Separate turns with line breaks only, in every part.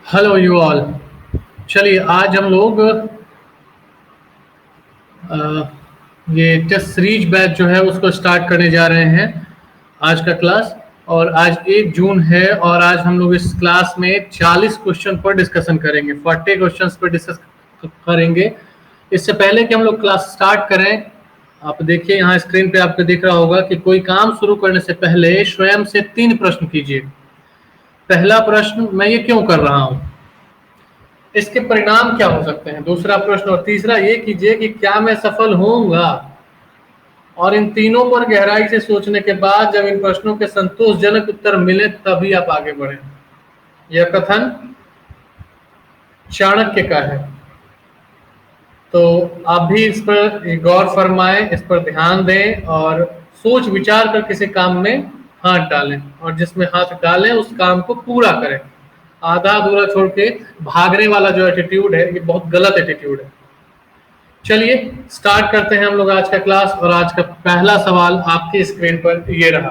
Hello you all. चलिए आज हम लोग ये टेस्ट सीरीज बैच जो है उसको स्टार्ट करने जा रहे हैं आज का क्लास। और आज 1 जून है और आज हम लोग इस क्लास में 40 क्वेश्चन पर डिस्कशन करेंगे, 40 क्वेश्चंस पर डिस्कस करेंगे। इससे पहले कि हम लोग क्लास स्टार्ट करें, आप देखिए यहाँ स्क्रीन पे आपको दिख रहा होगा कि कोई काम शुरू करने से पहले स्वयं से 3 प्रश्न कीजिए। पहला प्रश्न, मैं ये क्यों कर रहा हूँ, इसके परिणाम क्या हो सकते हैं। दूसरा प्रश्न और तीसरा ये कीजिए कि क्या मैं सफल होऊंगा। और इन तीनों पर गहराई से सोचने के बाद जब इन प्रश्नों के संतोषजनक उत्तर मिले तभी आप आगे बढ़ें। यह कथन चाणक्य का है, तो आप भी इस पर गौर फरमाएं, इस पर ध्यान दें और सोच विचार कर किसी काम में हाथ डालें, और जिसमें हाथ डालें उस काम को पूरा करें। आधा अधूरा छोड़ के भागने वाला जो एटीट्यूड है ये बहुत गलत एटीट्यूड है। चलिए स्टार्ट करते हैं हम लोग आज का क्लास। और आज का पहला सवाल आपकी स्क्रीन पर ये रहा।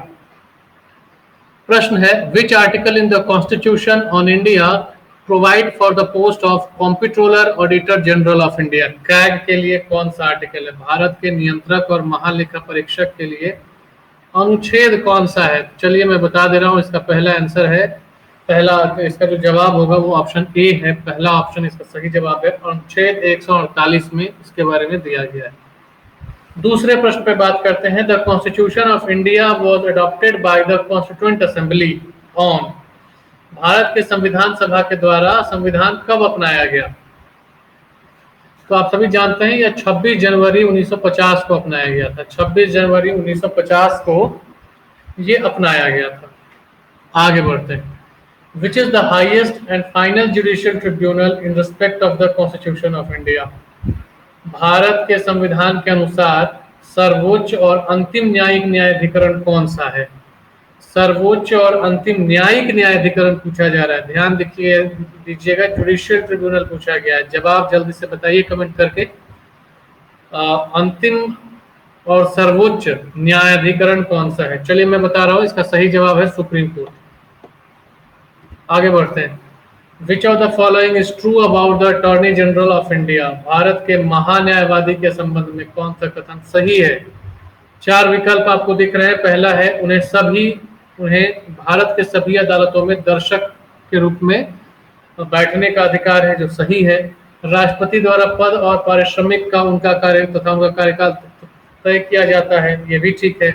प्रश्न है, which article in the constitution on India provide for the post of comptroller auditor general of India. CAG के लिए कौन सा आर्टिकल है, भारत के नियंत्रक और महालेखा परीक्षक के लिए अनुच्छेद कौन सा है। चलिए मैं बता दे रहा हूँ, इसका पहला आंसर है, पहला इसका जो जवाब होगा वो ऑप्शन ए है। पहला ऑप्शन इसका सही जवाब है। अनुच्छेद 148 में इसके बारे में दिया गया है। दूसरे प्रश्न पे बात करते हैं। The constitution of India was adopted by the constituent assembly on. Bharat के संविधान सभा के द्वारा संविधान कब अपनाया गया। तो आप सभी जानते हैं यह 26 जनवरी 1950 को अपनाया गया था। 26 जनवरी 1950 को ये अपनाया गया था। आगे बढ़ते हैं। Which is the highest and final judicial tribunal in respect of the Constitution of India? Bharat के संविधान के अनुसार सर्वोच्च और अंतिम न्यायिक न्यायाधिकरण कौन सा है। सर्वोच्च और अंतिम न्यायिक न्यायाधिकरण पूछा जा रहा है, ध्यान दीजिएगा, जुडिशियल ट्रिब्यूनल पूछा गया है। जवाब जल्दी से बताइए कमेंट करके। अंतिम और सर्वोच्च न्यायाधिकरण कौन सा है। चलिए मैं बता रहा हूँ, इसका सही जवाब है सुप्रीम कोर्ट। आगे बढ़ते हैं। विच of the following is true about the attorney general of India. Bharat के महान्यायवादी के संबंध में कौन सा कथन सही है। 4 विकल्प आपको दिख रहे हैं। पहला है, उन्हें भारत के सभी अदालतों में दर्शक के रूप में बैठने का अधिकार है, जो सही है। राष्ट्रपति द्वारा पद और पारिश्रमिक का उनका कार्य तथा उनका कार्यकाल तय किया जाता है, यह भी ठीक है।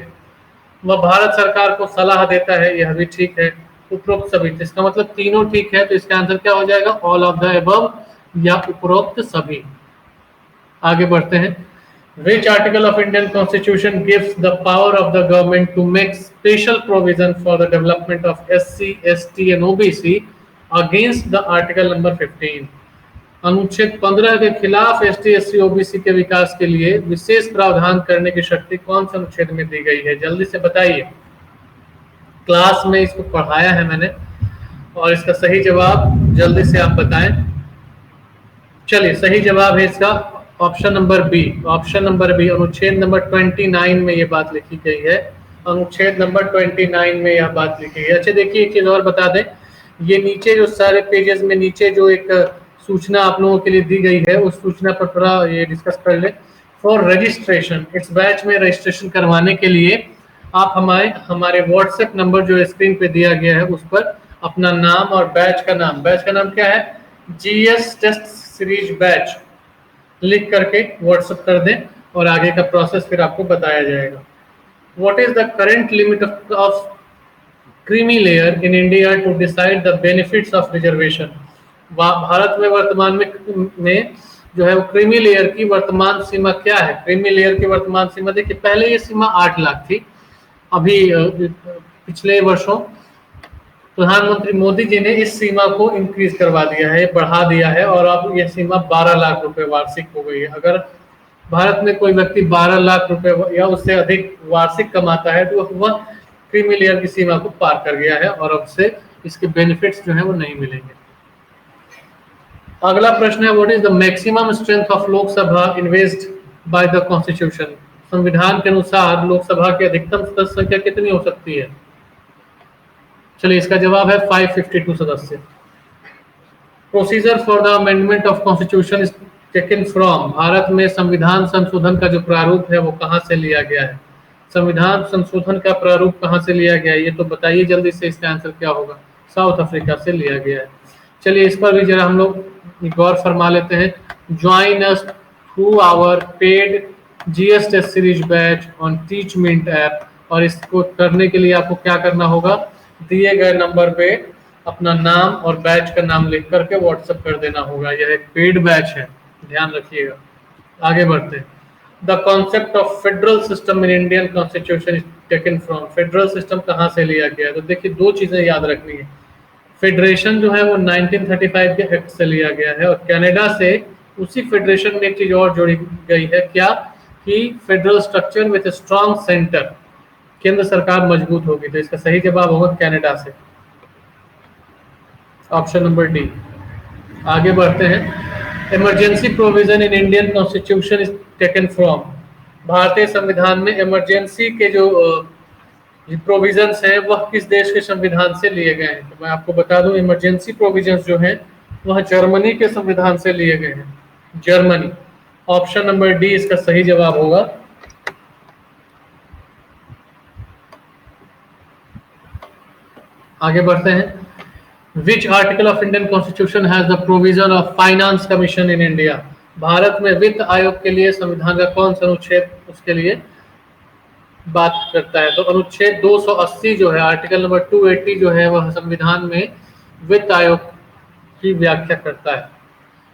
वह भारत सरकार को सलाह देता है, यह भी ठीक है। उपरोक्त सभी, इसका मतलब तीनों ठीक है, तो इसका आंसर क्या हो जाएगा, ऑल ऑफ द अबव या उपरोक्त सभी। आगे बढ़ते हैं। Which article of Indian Constitution gives the power of the government to make special provision for the development of SC, ST and OBC against the article number 15? अनुच्छेद 15 के खिलाफ ST, SC, OBC के विकास के लिए विशेष प्रावधान करने की शक्ति कौन से अनुच्छेद में दी गई है, जल्दी से बताइए। क्लास में इसको पढ़ाया है मैंने, और इसका सही जवाब जल्दी से आप बताएं। चलिए सही जवाब है इसका option number B. Option number B, अनुच्छेद नंबर 29 में ये बात लिखी गई है। अनुच्छेद नंबर 29 में यह बात लिखी गई है। अच्छा देखिए, एक चीज और बता दें, ये नीचे जो सारे पेजेस में नीचे जो एक सूचना आप लोगों के लिए दी गई है, उस सूचना पर थोड़ा ये डिस्कस कर ले। फॉर रजिस्ट्रेशन, इस बैच में रजिस्ट्रेशन करवाने के लिए आप हमारे व्हाट्सएप नंबर जो स्क्रीन पे दिया गया है उस पर अपना नाम और बैच का नाम क्या है, GS टेस्ट सीरीज बैच लिख करके व्हाट्सएप कर दें और आगे का प्रोसेस फिर आपको बताया जाएगा। What is the current limit of creamy layer in India to decide the benefits of reservation. Bharat में वर्तमान में जो है वो क्रीमी लेयर की वर्तमान सीमा क्या है। क्रीमी लेयर की वर्तमान सीमा देखिए, पहले ये सीमा 8 लाख थी, अभी पिछले वर्षों प्रधानमंत्री मोदी जी ने इस सीमा को इंक्रीज करवा दिया है, बढ़ा दिया है, और अब यह सीमा 12 लाख रुपए वार्षिक हो गई है। अगर भारत में कोई व्यक्ति 12 लाख रुपए या उससे अधिक वार्षिक कमाता है तो वह क्रीमी लेयर की सीमा को पार कर गया है और अब से इसके बेनिफिट्स जो है वो नहीं मिलेंगे। अगला प्रश्न है, what is the maximum strength of Lok Sabha invested by the constitution. संविधान के अनुसार लोकसभा की अधिकतम सदस्य संख्या कितनी हो सकती है। चलिए इसका जवाब है 552 सदस्य। Procedure for the amendment of constitution is taken from, Bharat में संविधान संशोधन का जो प्रारूप है वो कहाँ से लिया गया है? संविधान संशोधन का प्रारूप कहाँ से लिया गया है ये तो बताइए जल्दी से, इसका आंसर क्या होगा? साउथ अफ्रीका से लिया गया है। चलिए इस पर भी जरा हम लोग गौर फरमा लेते हैं। Join us through our paid GS test series batch on Teachmint app, और इसको करने के लिए आपको क्या करना होगा? दिए गए नंबर पे अपना नाम और बैच का नाम लिख करके व्हाट्सएप कर देना होगा। यह एक पेड बैच है, ध्यान रखिएगा। आगे बढ़ते हैं। The concept of federal system in Indian constitution is taken from, federal system कहाँ से लिया गया है? तो देखिए दो चीजें याद रखनी है। फेडरेशन जो है वो 1935 के एक्ट से लिया गया है, और कनाडा से उसी फेडरेशन में एक चीज और जोड़ी गई है, क्या कि federal structure with strong centre, केंद्र सरकार मजबूत होगी। तो इसका सही जवाब होगा कनाडा से, ऑप्शन नंबर डी। आगे बढ़ते हैं। Emergency provision in Indian constitution is taken from, भारतीय संविधान में इमरजेंसी के जो प्रोविजंस हैं वह किस देश के संविधान से लिए गए हैं? तो मैं आपको बता दूं, इमरजेंसी प्रोविजंस जो हैं वह जर्मनी के संविधान से लिए गए हैं, जर्मनी। ऑप्शन नंबर डी इसका सही जवाब होगा। आगे बढ़ते हैं। Which article of Indian constitution has the provision of finance commission in India, Bharat में वित्त आयोग के लिए संविधान का कौन सा अनुच्छेद उसके लिए बात करता है? तो अनुच्छेद 280 जो है, आर्टिकल नंबर 280 जो है वह संविधान में वित्त आयोग की व्याख्या करता है।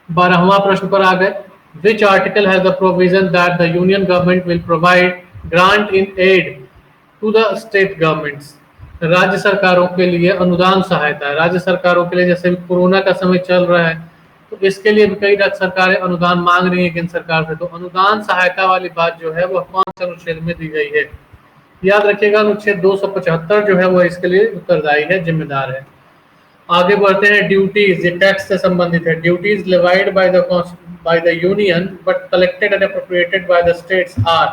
12वां प्रश्न पर आ गए। Which article has the provision that the union government will provide grant in aid to the state governments, राज्य सरकारों के लिए अनुदान सहायता है। राज्य सरकारों के लिए जैसे कोरोना का समय चल रहा है तो इसके लिए भी कई राज्य सरकारें अनुदान मांग रही है केंद्र सरकार से, तो अनुदान सहायता वाली बात जो है वह कौन से अनुच्छेद में दी गई है? याद रखिएगा अनुच्छेद 275 जो है वह इसके लिए उत्तरदायी है, जिम्मेदार है। आगे बढ़ते हैं। ड्यूटीज, ये टैक्स से संबंधित है। Duties levied by the union but collected and appropriated by the states are,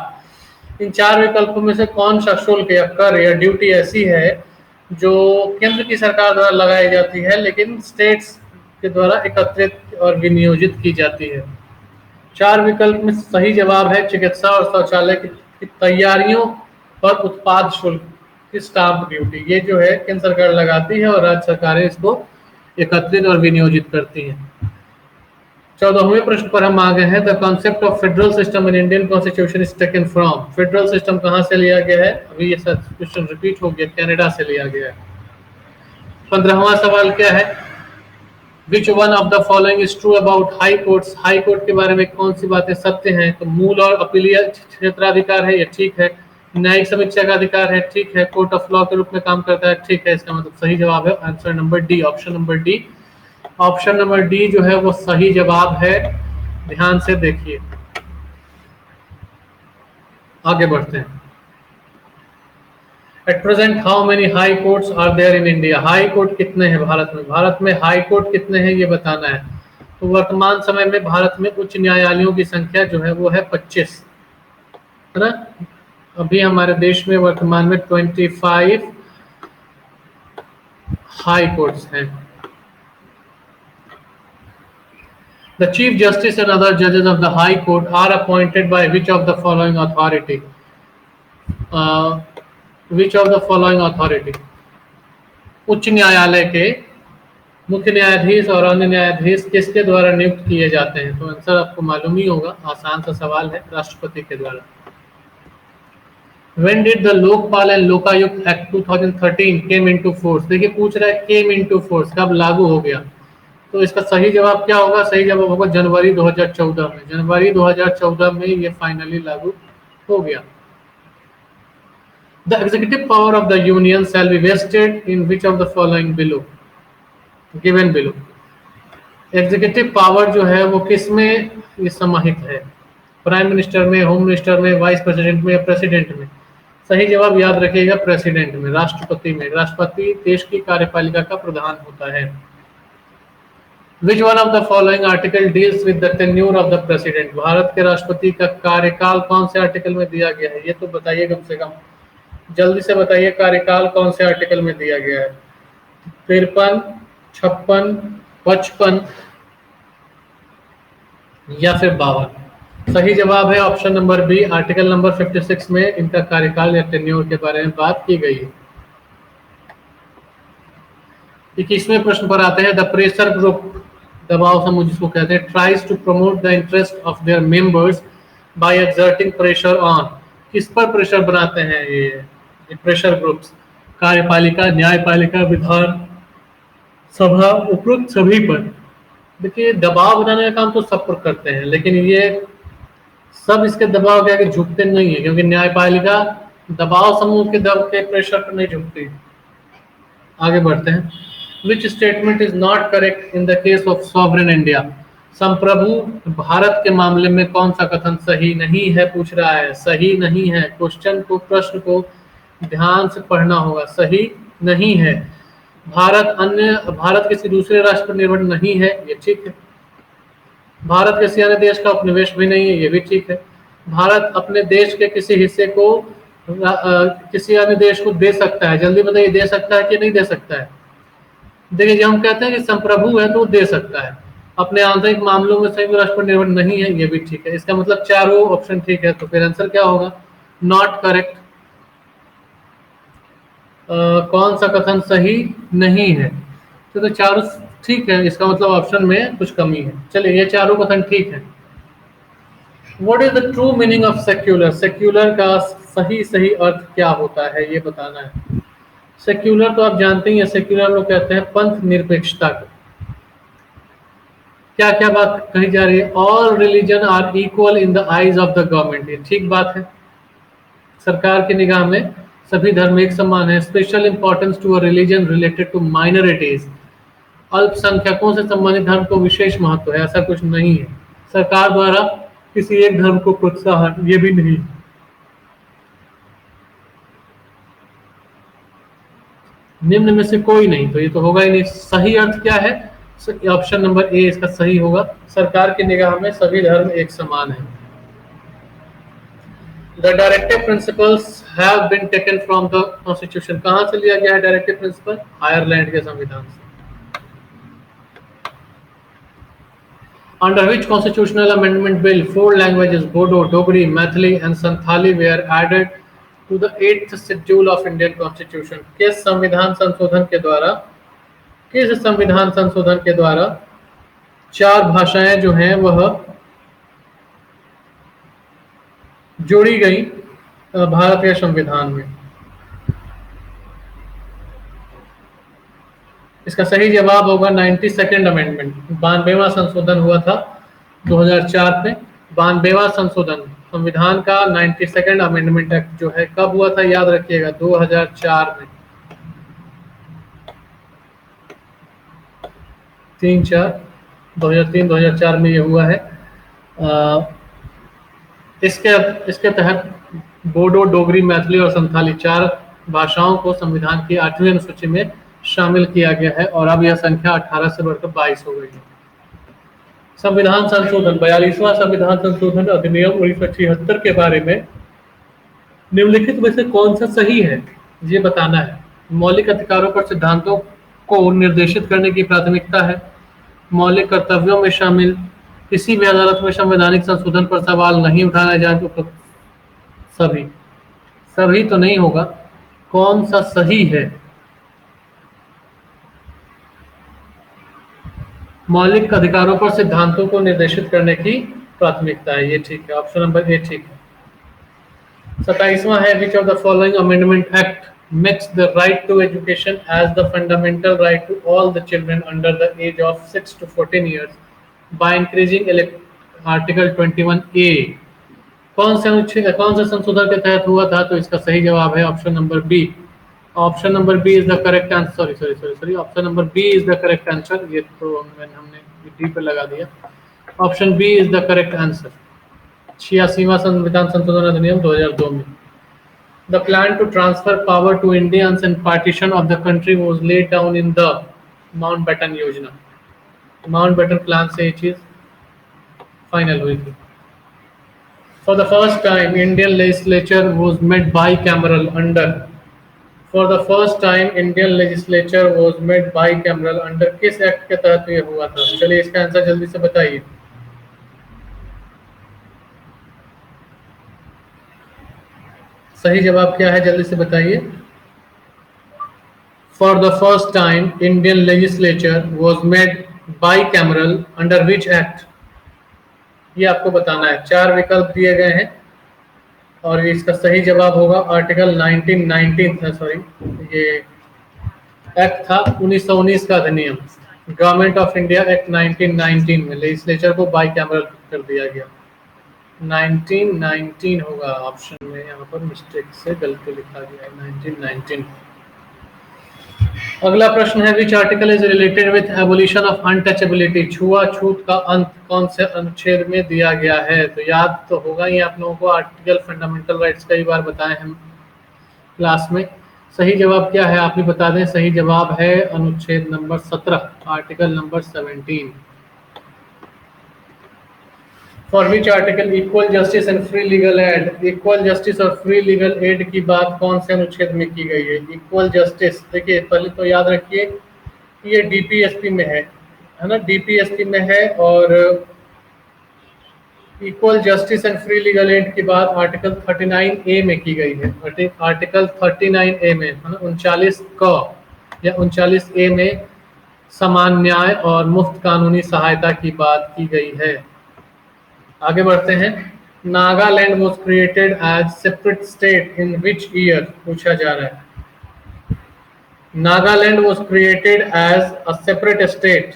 इन चार विकल्पों में से कौन सा शुल्क या कर या ड्यूटी ऐसी है जो केंद्र की सरकार द्वारा लगाई जाती है लेकिन स्टेट्स के द्वारा एकत्रित और विनियोजित की जाती है? चार विकल्प में सही जवाब है चिकित्सा और शौचालय की तैयारियों पर उत्पाद शुल्क की स्टाम्प ड्यूटी। ये जो है केंद्र सरकार लगाती है और राज्य सरकारें इसको एकत्रित और विनियोजित करती हैं। 14वें प्रश्न पर हम आ गए हैं। The concept of federal system in Indian constitution is taken from, federal system कहाँ से लिया गया है? अभी ये क्वेश्चन रिपीट हो गया, कनाडा से लिया गया है। 15वां सवाल क्या है? Which one of the following is true about high courts, high court के बारे में कौन सी बातें सत्य हैं? तो मूल और अपीलीय क्षेत्राधिकार है, ये ठीक है। न्यायिक समीक्षा का अधिकार है, ठीक है। कोर्ट ऑफ लॉ के रूप में काम करता है, ठीक है। इसका मतलब सही जवाब है answer number D, option number D. Option number D जो है वो सही जवाब है, ध्यान से देखिए। आगे बढ़ते हैं। At present how many high courts are there in India, high court कितने हैं भारत में? भारत में हाई कोर्ट कितने हैं ये बताना है। तो वर्तमान समय में भारत में उच्च न्यायालयों की संख्या जो है वो है 25, है ना। अभी हमारे देश में वर्तमान में 25 हाई कोर्ट्स हैं। The Chief Justice and other judges of the High Court are appointed by which of the following authority? Which of the following authority? उच्च न्यायालय के मुख्य न्यायाधीश और अन्य न्यायाधीश किसके द्वारा नियुक्त किए जाते हैं? तो आंसर आपको मालूम ही होगा, आसान सा सवाल है, राष्ट्रपति के द्वारा। When did the Lokpal and Lokayukta act 2013 came into force? देखिए पूछ रहा है came into force, कब लागू हो गया? तो इसका सही जवाब क्या होगा? सही जवाब होगा जनवरी 2014 में। जनवरी 2014 में ये फाइनली लागू हो गया। The executive power of the union shall be vested in which of the following below, given below. Executive power जो है वो किस में ये समाहित है? प्राइम मिनिस्टर में, होम मिनिस्टर में, वाइस प्रेसिडेंट में या प्रेसिडेंट में? सही जवाब याद रखिएगा प्रेसिडेंट में, राष्ट्रपति में। राष्ट्रपति देश की कार्यपालिका का प्रधान होता है। Which one of the following article deals with the tenure of the president? Bharat के राष्ट्रपति का कार्यकाल कौन से आर्टिकल में दिया गया है? ये तो बताइए कम से कम, जल्दी से बताइए कार्यकाल कौन से आर्टिकल में दिया गया है? 53, 56, 55 या फिर 52? सही जवाब है option number B. Article number 56 में इनका कार्यकाल या टेन्योर के बारे में बात की गई है। 21वें प्रश्न पर आते हैं। द प्रेशर ग्रुप, दबाव समूह जिसको कहते हैं, tries to promote the interest of their members by exerting pressure on. किस पर प्रेशर बनाते हैं ये प्रेशर ग्रुप्स? कार्यपालिका, न्यायपालिका, विधान सभा, उपरोक्त सभी पर। देखिए, दबाव बनाने का काम तो सब पर करते हैं, लेकिन ये सब इसके दबाव के आगे झुकते नहीं है, क्योंकि न्यायपालिका दबाव समूह के दब के प्रेशर पर नहीं झुकती। आगे बढ़ते हैं। Which statement is not correct in the case of sovereign India? संप्रभु भारत के मामले में कौन सा कथन सही नहीं है, पूछ रहा है। सही नहीं है, क्वेश्चन को, प्रश्न को ध्यान से पढ़ना होगा। सही नहीं है। भारत किसी दूसरे राष्ट्र पर निर्भर नहीं है, ये ठीक है। भारत किसी अन्य देश का उपनिवेश भी नहीं है, ये भी ठीक है। भारत अपने देश के किसी हिस्से को किसी अन्य देश को दे सकता है। जल्दी बताइए, दे सकता है कि नहीं दे सकता है? देखिए, जब हम कहते हैं कि संप्रभु है तो वो दे सकता है। अपने आंतरिक मामलों में संयुक्त राष्ट्र पर निर्भर नहीं है, ये भी ठीक है। इसका मतलब चारों ऑप्शन ठीक है। तो फिर आंसर क्या होगा? Not correct. कौन सा कथन सही नहीं है? तो चारों ठीक है, इसका मतलब ऑप्शन में कुछ कमी है। चलिए, ये चारों कथन ठीक है। What is the true meaning of secular? Secular का सही अर्थ क्या होता है, ये बताना है। सेक्युलर तो आप जानते ही हैं, सेक्युलर लोग कहते हैं पंथ निरपेक्षता को। क्या क्या बात कही जा रही है? All religion are equal in the eyes of the government. ये ठीक बात है। सरकार की निगाह में सभी धर्म एक समान है। Special importance to a religion related to minorities. अल्पसंख्यकों से संबंधित धर्म को विशेष महत्व है, ऐसा कुछ नहीं है। सरकार द्वारा किसी एक धर्म को प्रोत्साहन, ये भी नहीं। निम्न में से कोई नहीं, तो ये तो होगा ही नहीं। सही अर्थ क्या है? ऑप्शन नंबर ए इसका सही होगा। सरकार की निगाह में सभी धर्म एक समान है। The directive principles have been taken from the constitution. कहां से लिया गया है डायरेक्टिव प्रिंसिपल? आयरलैंड के संविधान से। Under which constitutional amendment bill 4 languages Bodo, Dogri, Maithili and Santhali were added to the 8th schedule of Indian Constitution? किस संविधान संशोधन के द्वारा 4 भाषाएं जो हैं वह जोड़ी गई भारत के संविधान में? इसका सही जवाब होगा 92nd अमेंडमेंट। 92वां संशोधन हुआ था 2004 में। 92वां संशोधन संविधान का 92nd अमेंडमेंट एक्ट जो है कब हुआ था, याद रखिएगा, 2004 में। 2003-2004 में ये हुआ है। इसके तहत बोडो, डोगरी, मैथिली और संथाली 4 भाषाओं को संविधान की 8वीं अनुसूची में शामिल किया गया है, और अब यह संख्या 18 से बढ़कर 22 हो गई है। संविधान संशोधन, 42वां संविधान संशोधन अधिनियम 1976 के बारे में निम्नलिखित में से कौन सा सही है, ये बताना है। मौलिक अधिकारों पर सिद्धांतों को निर्देशित करने की प्राथमिकता है। मौलिक कर्तव्यों में शामिल किसी भी अदालत में संवैधानिक संशोधन पर सवाल नहीं उठाया जाए तो सभी तो नहीं होगा। कौन सा सही है? मौलिक अधिकारों पर सिद्धांतों को निर्देशित करने की प्राथमिकता है, ये ठीक है। ऑप्शन नंबर ए ठीक है। 27वां है, which of the following amendment act makes the right to education as the fundamental right to all the children under the age of 6 to 14 years by increasing article 21A? कौन से संशोधन के तहत हुआ था? तो इसका सही जवाब है option number B. Option number B is the correct answer. Sorry, option number B is the correct answer. ये तो हमने डी पे लगा दिया। Option B is the correct answer. 86वां संविधान संशोधन अधिनियम 2002 में। The plan to transfer power to Indians and partition of the country was laid down in the Mountbatten योजना। माउंटबेटन प्लान से ये चीज फाइनल हुई थी। For the first time, Indian legislature was made bicameral under for the first time Indian legislature was made bicameral under किस एक्ट के तहत ये हुआ था? चलिए इसका आंसर जल्दी से बताइए। सही जवाब क्या है जल्दी से बताइए। For the first time Indian legislature was made bicameral under which act? ये आपको बताना है। 4 विकल्प दिए गए हैं और इसका सही जवाब होगा आर्टिकल 1919 सॉरी ये एक्ट था 1919 का अधिनियम, गवर्नमेंट ऑफ इंडिया एक्ट 1919 में लेजिस्लेचर को बाईकैमरल कर दिया गया। 1919 होगा ऑप्शन में, यहाँ पर मिस्टेक से गलती लिखा गया है 1919। अगला प्रश्न है which article is related with abolition of untouchability? छुआछूत का अंत कौन से अनुच्छेद में दिया गया है? तो याद तो होगा ही आप लोगों को, आर्टिकल फंडामेंटल राइट्स कई बार बताए हम क्लास में। सही जवाब क्या है आप भी बता दें। सही जवाब है अनुच्छेद number 17, article number 17। For which article equal justice and free legal aid? Equal justice और फ्री लीगल एड की बात कौन से अनुच्छेद में की गई है? इक्वल जस्टिस, देखिए पहले तो याद रखिए ये डीपीएसपी में है ना, डीपीएसपी में है। और equal justice and free legal aid की बात आर्टिकल 39A में की गई है। आर्टिकल 39A में, 39 क या 39A में समान न्याय और मुफ्त कानूनी सहायता की बात की गई है। आगे बढ़ते हैं। Nagaland was created as separate state in which year? पूछा जा रहा है। Nagaland was created as a separate state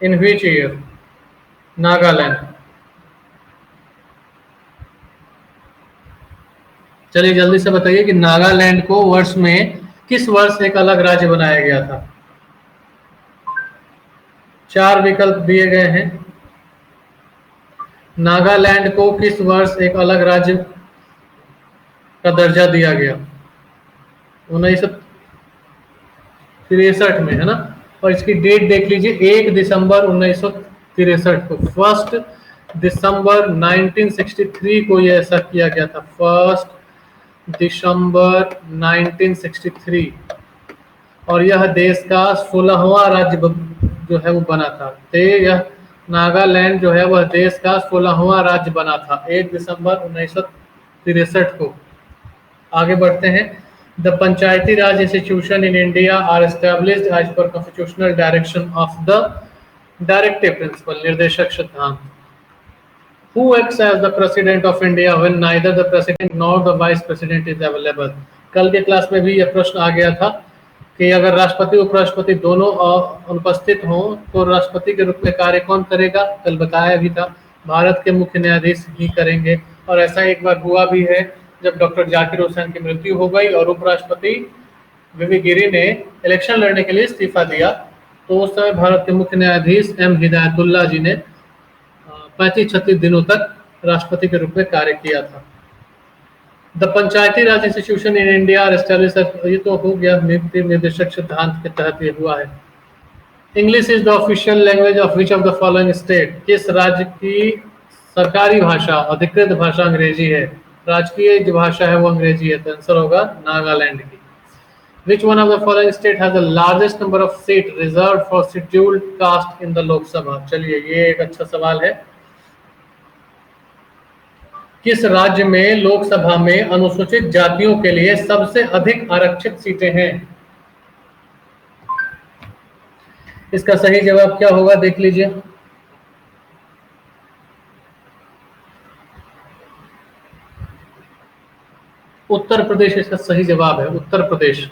in which year? Nagaland, चलिए जल्दी से बताइए कि नागालैंड को वर्ष में किस वर्ष एक अलग राज्य बनाया गया था? 4 विकल्प दिए गए हैं। नागालैंड को किस वर्ष एक अलग राज्य का दर्जा दिया गया? 1963 में, है ना। और इसकी डेट देख लीजिए, 1 दिसंबर 1963 को, 1 दिसंबर 1963 को ये ऐसा किया गया था। 1 दिसंबर 1963। और यह देश का 16वां राज्य जो है वो बना था। तो यह नागालैंड जो है वह देश का 16वां राज्य बना था 1 दिसंबर 1963 को। आगे बढ़ते हैं। The Panchayati Raj institution in India are established as per constitutional direction of the directive principle, निर्देशक सिद्धांत। Who acts as the president of India when neither the president nor the vice president is available? कल के class में भी यह प्रश्न आ गया था कि अगर राष्ट्रपति उपराष्ट्रपति दोनों अनुपस्थित हों तो राष्ट्रपति के रूप में कार्य कौन करेगा? कल बताया भी था, भारत के मुख्य न्यायाधीश ही करेंगे। और ऐसा एक बार हुआ भी है जब डॉक्टर जाकिर हुसैन की मृत्यु हो गई और उपराष्ट्रपति वीवी गिरी ने इलेक्शन लड़ने के लिए इस्तीफा दिया, तो उस समय भारत के मुख्य न्यायाधीश एम हिदायतुल्लाह जी ने 35-36 दिनों तक राष्ट्रपति के रूप में कार्य किया था। The Panchayati Raj institution in India establish, ये तो हो गया निर्देशक सिद्धांत के तहत ये हुआ है। English is the official language of which of the following state? किस राज्य की सरकारी भाषा, अधिकृत भाषा अंग्रेजी है? राजकीय जो भाषा है वो अंग्रेजी है, तो आंसर होगा नागालैंड की। Which one of the following state has the largest number of seats reserved for scheduled caste in the Lok Sabha? चलिए ये एक अच्छा सवाल है। किस राज्य में लोकसभा में अनुसूचित जातियों के लिए सबसे अधिक आरक्षित सीटें हैं? इसका सही जवाब क्या होगा देख लीजिए। उत्तर प्रदेश इसका सही जवाब है, उत्तर प्रदेश।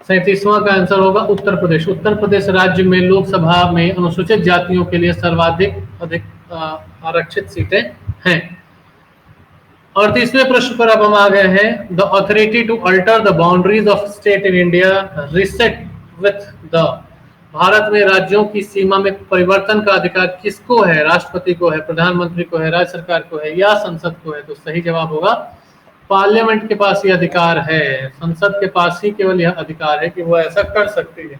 37वां का आंसर होगा उत्तर प्रदेश। उत्तर प्रदेश राज्य में लोकसभा में अनुसूचित जातियों के लिए सर्वाधिक आरक्षित सीटें हैं। और तीसरे प्रश्न पर अब हम आ गए हैं। The authority to alter the boundaries of state in India rests with the, Bharat में राज्यों की सीमा में परिवर्तन का अधिकार किसको है? राष्ट्रपति को है, प्रधानमंत्री को है, राज्य सरकार को है या संसद को है? तो सही जवाब होगा पार्लियामेंट के पास ये अधिकार है, संसद के पास ही केवल यह अधिकार है कि वो ऐसा कर सकती है।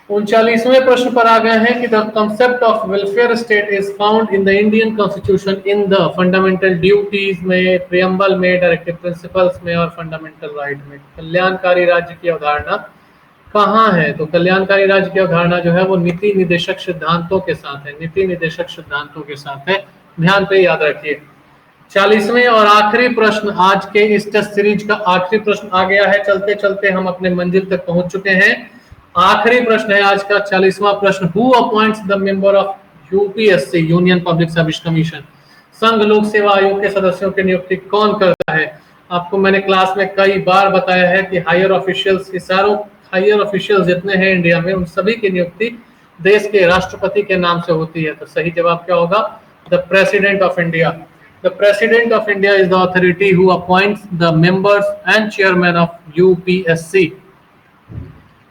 39वें प्रश्न पर आ गए हैं कि the concept of welfare state is found in the Indian constitution in the fundamental duties में, प्रियम्बल में, डायरेक्टिव प्रिंसिपल्स में और फंडामेंटल राइट में। कल्याणकारी राज्य की अवधारणा कहाँ है? तो कल्याणकारी राज्य की अवधारणा जो है वो नीति निदेशक सिद्धांतों के साथ है, नीति निदेशक सिद्धांतों के साथ है, ध्यान पे याद रखिए। 40वें और आखिरी प्रश्न, आज के इस टेस्ट सीरीज का आखिरी प्रश्न आ गया है। चलते चलते हम अपने मंजिल तक पहुंच चुके हैं। आखिरी प्रश्न है आज का 40वां प्रश्न, who appoints the member of UPSC, union public service commission, संघ लोक सेवा आयोग के सदस्यों की नियुक्ति कौन करता है? आपको मैंने क्लास में कई बार बताया है कि हायर ऑफिशियल्स की, सारों हायर ऑफिशियल्स जितने हैं इंडिया में, उन सभी की नियुक्ति देश के राष्ट्रपति के नाम से होती है। तो सही जवाब क्या होगा? The president of India. The President of India is the authority who appoints the members and chairman of UPSC.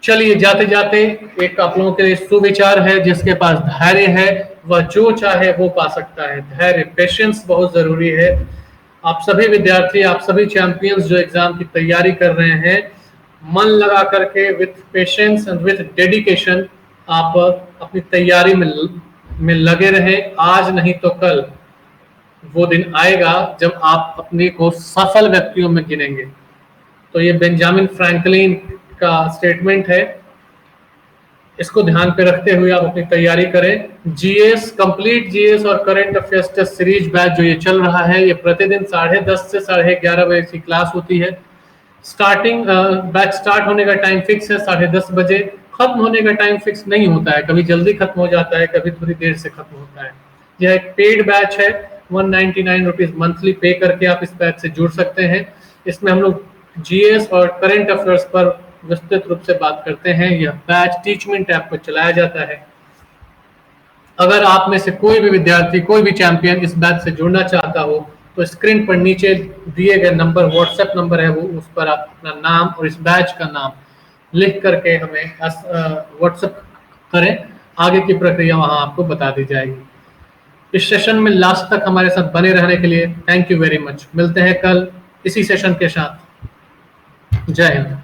चलिए जाते जाते एक आप लोगों के लिए सुविचार है, जिसके पास धैर्य है वह जो चाहे वो पा सकता है। धैर्य, पेशेंस बहुत जरूरी है। आप सभी विद्यार्थी, आप सभी चैंपियंस जो एग्जाम की तैयारी कर रहे हैं, मन लगा करके with patience and with dedication आप अपनी तैयारी में लगे रहें। आज नहीं तो कल वो दिन आएगा जब आप अपने को सफल व्यक्तियों में गिनेंगे। तो ये बेंजामिन फ्रैंकलिन का स्टेटमेंट है, इसको ध्यान पे रखते हुए आप अपनी तैयारी करें। जीएस, कंप्लीट जीएस और current affairs test series batch जो ये चल रहा है, ये प्रतिदिन 10:30 से 11:30 बजे की क्लास होती है। स्टार्टिंग बैच स्टार्ट होने का टाइम फिक्स है 10:30 बजे, खत्म होने का टाइम फिक्स नहीं होता है, कभी जल्दी खत्म हो जाता है, कभी थोड़ी देर से खत्म होता है। यह एक पेड बैच है, 199 रुपीज मंथली पे करके आप इस बैच से जुड़ सकते हैं। इसमें हम लोग जीएस और करंट अफेयर्स पर विस्तृत रूप से बात करते हैं। यह बैच टीचमेंट ऐप पर चलाया जाता है। अगर आप में से कोई भी विद्यार्थी, कोई भी चैंपियन इस बैच से जुड़ना चाहता हो तो स्क्रीन पर नीचे दिए गए नंबर, व्हाट्सएप नंबर है वो, उस पर आप अपना नाम और इस बैच का नाम लिख करके हमें व्हाट्सएप करें। आगे की प्रक्रिया वहां आपको बता दी जाएगी। इस सेशन में लास्ट तक हमारे साथ बने रहने के लिए थैंक यू वेरी मच। मिलते हैं कल इसी सेशन के साथ। जय हिंद।